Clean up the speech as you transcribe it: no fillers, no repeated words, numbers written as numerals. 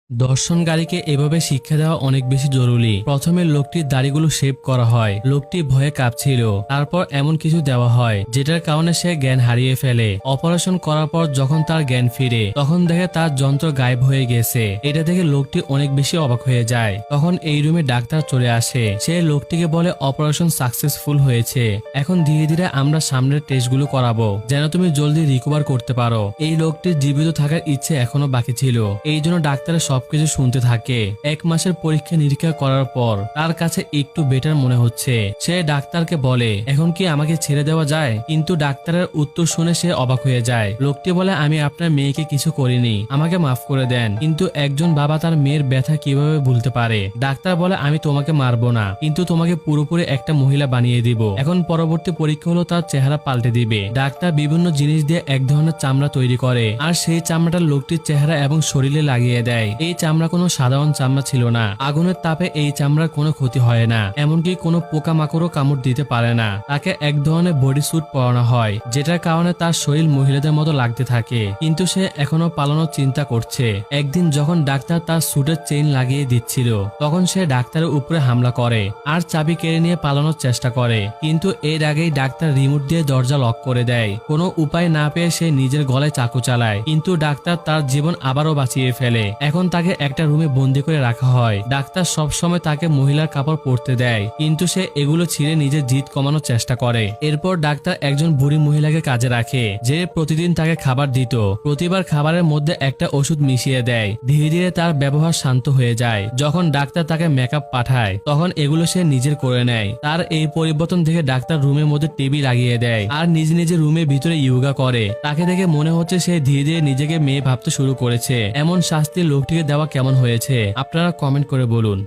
দর্শনকারীকে এভাবে শিক্ষা দেওয়া অনেক বেশি জরুরি। প্রথমে লোকটির দাড়িগুলো শেভ করা হয়। লোকটি ভয়ে কাঁপছিল। তারপর এমন কিছু দেওয়া হয় যেটার কারণে সে জ্ঞান হারিয়ে ফেলে। অপারেশন করার পর যখন তার জ্ঞান ফিরে তখন দেখে তার যন্ত্র গায়েব হয়ে গেছে। এটা দেখে লোকটি অনেক বেশি অবাক হয়ে যায়। তখন এই রুমে ডাক্তার চলে আসে। সে লোকটিকে বলে অপারেশন সাকসেসফুল হয়েছে। এখন ধীরে ধীরে আমরা সামনের টেস্টগুলো করাবো যেন তুমি জলদি রিকভার করতে পারো। এই লোকটির জীবিত থাকার ইচ্ছে এখনো বাকি ছিল। এই জন্য ডাক্তারের সবকিছু শুনতে থাকে। 1 মাসের পরীক্ষা নিরীক্ষা করার পর তার কাছে একটু বেটার মনে হচ্ছে। সে ডাক্তারকে বলে, এখন কি আমাকে ছেড়ে দেওয়া যায়? কিন্তু ডাক্তারের উত্তর শুনে সে অবাক হয়ে যায়। লোকটি বলে, আমি আপনার মেয়েকে কিছু করিনি, আমাকে মাফ করে দেন। কিন্তু একজন বাবা তার মেয়ের ব্যথা কিভাবে ভুলতে পারে? ডাক্তার বলে, আমি তোমাকে মারবো না, কিন্তু তোমাকে পুরোপুরি একটা মহিলা বানিয়ে দিব। এখন পরবর্তী পরীক্ষা হলো তার চেহারা পাল্টে দিবে। ডাক্তার বিভিন্ন জিনিস দিয়ে এক ধরনের চামড়া তৈরি করে আর সেই চামড়াটা লোকটির চেহারা এবং শরীরে লাগিয়ে দেয়। এই চামড়া কোনো সাধারণ চামড়া ছিল না। আগুনের তাপে এই চামড়ার কোনো ক্ষতি হয় না, এমনকি কোনো পোকামাকড়ও কামড় দিতে পারে না। তাকে এক ধরনের বডি স্যুট পরানো হয় যেটার কারণে তার শরীর মহিলাদের মতো লাগতে থাকে। কিন্তু সে এখনো পালানোর চিন্তা করছে। একদিন যখন ডাক্তার তার স্যুটের চেইন লাগিয়ে দিচ্ছিল তখন সে ডাক্তারের উপরে হামলা করে আর চাবি কেড়ে নিয়ে পালানোর চেষ্টা করে। কিন্তু এর আগেই ডাক্তার রিমোট দিয়ে দরজা লক করে দেয়। কোনো উপায় না পেয়ে সে নিজের গলায় চাকু চালায়, কিন্তু ডাক্তার তার জীবন আবারও বাঁচিয়ে ফেলে। এখন তাকে একটা রুমে বন্দি করে রাখা হয়। ডাক্তার সবসময় তাকে মহিলার কাপড় পরতে দেয়, কিন্তু সে এগুলো ছিঁড়ে নিজের জিদ কমানোর চেষ্টা করে। এরপর ডাক্তার একজন বুড়ি মহিলাকে কাজে রাখে যে প্রতিদিন তাকে খাবার দিত। প্রতিবার খাবারের মধ্যে একটা ওষুধ মিশিয়ে দেয়। ধীরে ধীরে তার ব্যবহার শান্ত হয়ে যায়। যখন ডাক্তার তাকে মেকআপ পাঠায় তখন এগুলো সে নিজের করে নেয়। তার এই পরিবর্তন দেখে ডাক্তার রুমের মধ্যে টিভি লাগিয়ে দেয় আর নিজে নিজে রুমের ভিতরে ইয়োগা করে। তাকে দেখে মনে হচ্ছে সে ধীরে ধীরে নিজেকে মেয়ে ভাবতে শুরু করেছে। এমন শাস্তি লোকটিকে দেওয়া কেমন হয়েছে আপনারা কমেন্ট করে বলুন।